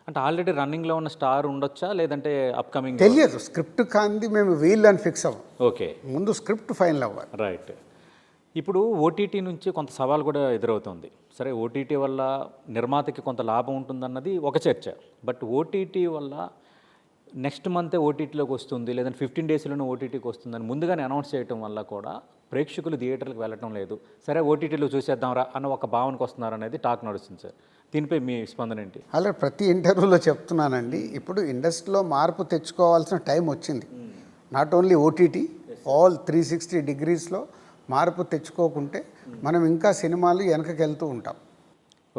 అంటే ఆల్రెడీ రన్నింగ్‌లో ఉన్న స్టార్ ఉండొచ్చా? లేదంటే అప్‌కమింగ్ తెలియదు. స్క్రిప్ట్ కాంది మేము వీళ్ళని ఫిక్స్ అవ్వం. ఓకే. ముందు స్క్రిప్ట్ ఫైనల్ అవ్వాలి. రైట్. ఇప్పుడు ఓటీటీ నుంచి కొంత సవాల్ కూడా ఎదురవుతుంది. సరే ఓటీటీ వల్ల నిర్మాతకి కొంత లాభం ఉంటుందన్నది ఒక చర్చ. బట్ ఓటీటీ వల్ల నెక్స్ట్ మంతే ఓటీటీలోకి వస్తుంది, లేదంటే 15 డేస్‌లోనే ఓటీటీకి వస్తుందని ముందుగానే అనౌన్స్ చేయటం వల్ల కూడా ప్రేక్షకులు థియేటర్‌లకు వెళ్ళటం లేదు. సరే ఓటీటీలో చూసేద్దాంరా అన్న ఒక భావనకు వస్తున్నారనేది టాక్ నడుస్తుంది సార్. దీనిపై మీ స్పందన ఏంటి? అలా ప్రతి ఇంటర్వ్యూలో చెప్తున్నానండి. ఇప్పుడు ఇండస్ట్రీలో మార్పు తెచ్చుకోవాల్సిన టైం వచ్చింది. నాట్ ఓన్లీ ఓటీటీ, ఆల్ 360 డిగ్రీస్లో మార్పు తెచ్చుకోకుంటే మనం ఇంకా సినిమాలు వెనకకి వెళ్తూ ఉంటాం.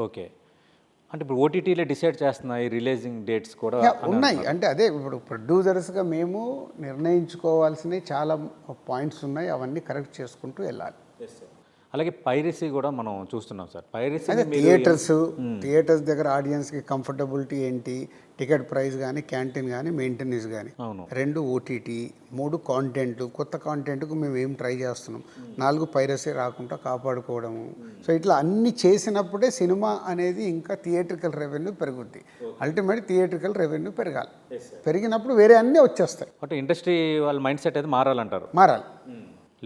ఓకే. అంటే ఇప్పుడు ఓటీటీలే డిసైడ్ చేస్తున్నాయి రిలీజింగ్ డేట్స్ కూడా ఉన్నాయి. అంటే అదే ఇప్పుడు ప్రొడ్యూసర్స్గా మేము నిర్ణయించుకోవాల్సినవి చాలా పాయింట్స్ ఉన్నాయి. అవన్నీ కరెక్ట్ చేసుకుంటూ వెళ్ళాలి. అలాగే పైరసీ కూడా మనం చూస్తున్నాం సార్. పైరసీ అదే థియేటర్స్ దగ్గర ఆడియన్స్కి కంఫర్టబిలిటీ ఏంటి, టికెట్ ప్రైస్ కానీ, క్యాంటీన్ కానీ, మెయింటెనెన్స్ కానీ. అవును. 2 ఓటీటీ, 3 కాంటెంట్, కొత్త కాంటెంట్కు మేము ఏం ట్రై చేస్తున్నాం. 4 పైరసీ రాకుండా కాపాడుకోవడము. సో ఇట్లా అన్ని చేసినప్పుడే సినిమా అనేది ఇంకా థియేట్రికల్ రెవెన్యూ పెరుగుద్ది. అల్టిమేట్ థియేట్రికల్ రెవెన్యూ పెరగాలి. పెరిగినప్పుడు వేరే అన్నీ వచ్చేస్తాయి. అంటే ఇండస్ట్రీ వాళ్ళ మైండ్ సెట్ అయితే మారాలంటారు. మారాలి.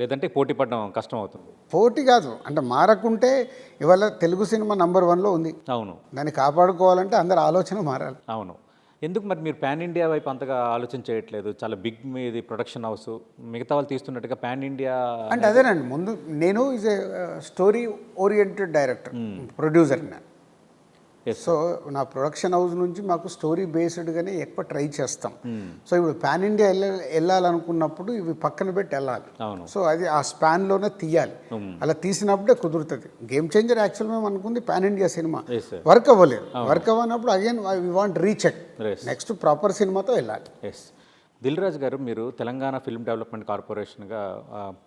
లేదంటే పోటీ పడడం కష్టం అవుతుంది. పోటీ కాదు, అంటే మారకుంటే ఇవాళ తెలుగు సినిమా నంబర్ 1లో ఉంది. అవును. దాన్ని కాపాడుకోవాలంటే అందరి ఆలోచన మారాలి. అవును. ఎందుకు మరి మీరు పాన్ ఇండియా వైపు అంతగా ఆలోచన చేయట్లేదు? చాలా బిగ్ మీది ప్రొడక్షన్ హౌస్, మిగతా వాళ్ళు తీస్తున్నట్టుగా పాన్ ఇండియా అంటే అదేనండి. ముందు నేను is a story oriented director, producer నేను. సో నా ప్రొడక్షన్ హౌస్ నుంచి మాకు స్టోరీ బేస్డ్గానే ఎక్కువ ట్రై చేస్తాం. సో ఇప్పుడు పాన్ ఇండియా వెళ్ళాలనుకున్నప్పుడు ఇవి పక్కన పెట్టి వెళ్ళాలి. సో అది ఆ స్పాన్లోనే తీయాలి. అలా తీసినప్పుడే కుదురుతుంది. గేమ్ చేంజర్ యాక్చువల్ మేము అనుకుంది పాన్ ఇండియా సినిమా, వర్క్ అవ్వలేదు. వర్క్ అవ్వనప్పుడు again we want recheck, next proper సినిమాతో వెళ్ళాలి. దిల్ రాజు గారు, మీరు తెలంగాణ ఫిల్మ్ డెవలప్మెంట్ కార్పొరేషన్గా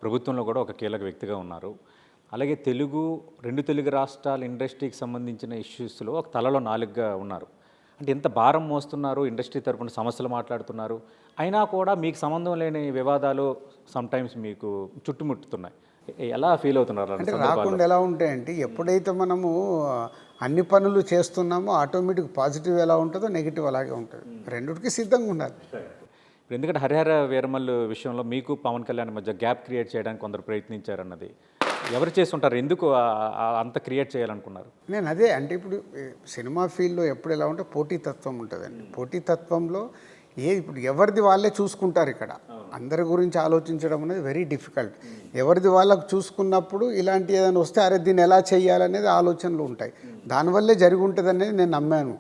ప్రభుత్వంలో కూడా ఒక కీలక వ్యక్తిగా ఉన్నారు. అలాగే రెండు తెలుగు రాష్ట్రాల ఇండస్ట్రీకి సంబంధించిన ఇష్యూస్లో ఒక తలలో 4గా ఉన్నారు. అంటే ఎంత భారం మోస్తున్నారు, ఇండస్ట్రీ తరపున సమస్యలు మాట్లాడుతున్నారు, అయినా కూడా మీకు సంబంధం లేని వివాదాలు సమ్టైమ్స్ మీకు చుట్టుముట్టుతున్నాయి. ఎలా ఫీల్ అవుతున్నారు? అంటే రాకుండా ఎలా ఉంటాయంటే, ఎప్పుడైతే మనము అన్ని పనులు చేస్తున్నామో ఆటోమేటిక్ పాజిటివ్ ఎలా ఉంటుందో నెగిటివ్ అలాగే ఉంటుంది. రెండిటికి సిద్ధంగా ఉండాలి. ఇప్పుడు ఎందుకంటే హరిహర వీరమల్లు విషయంలో మీకు పవన్ కళ్యాణ్ మధ్య గ్యాప్ క్రియేట్ చేయడానికి కొందరు ప్రయత్నించారన్నది ఎవరు చేస్తుంటారు? ఎందుకు అంత క్రియేట్ చేయాలనుకున్నారు? నేను అదే అంటే ఇప్పుడు సినిమా ఫీల్డ్లో ఎప్పుడు ఎలా ఉంటే పోటీతత్వం ఉంటుందండి. పోటీతత్వంలో ఇప్పుడు ఎవరిది వాళ్ళే చూసుకుంటారు. ఇక్కడ అందరి గురించి ఆలోచించడం అనేది వెరీ డిఫికల్ట్. ఎవరిది వాళ్ళకు చూసుకున్నప్పుడు ఇలాంటి ఏదైనా వస్తే అరే దీన్ని ఎలా చేయాలనేది ఆలోచనలు ఉంటాయి. దానివల్లే జరిగి ఉంటుంది అనేది నేను నమ్మాను.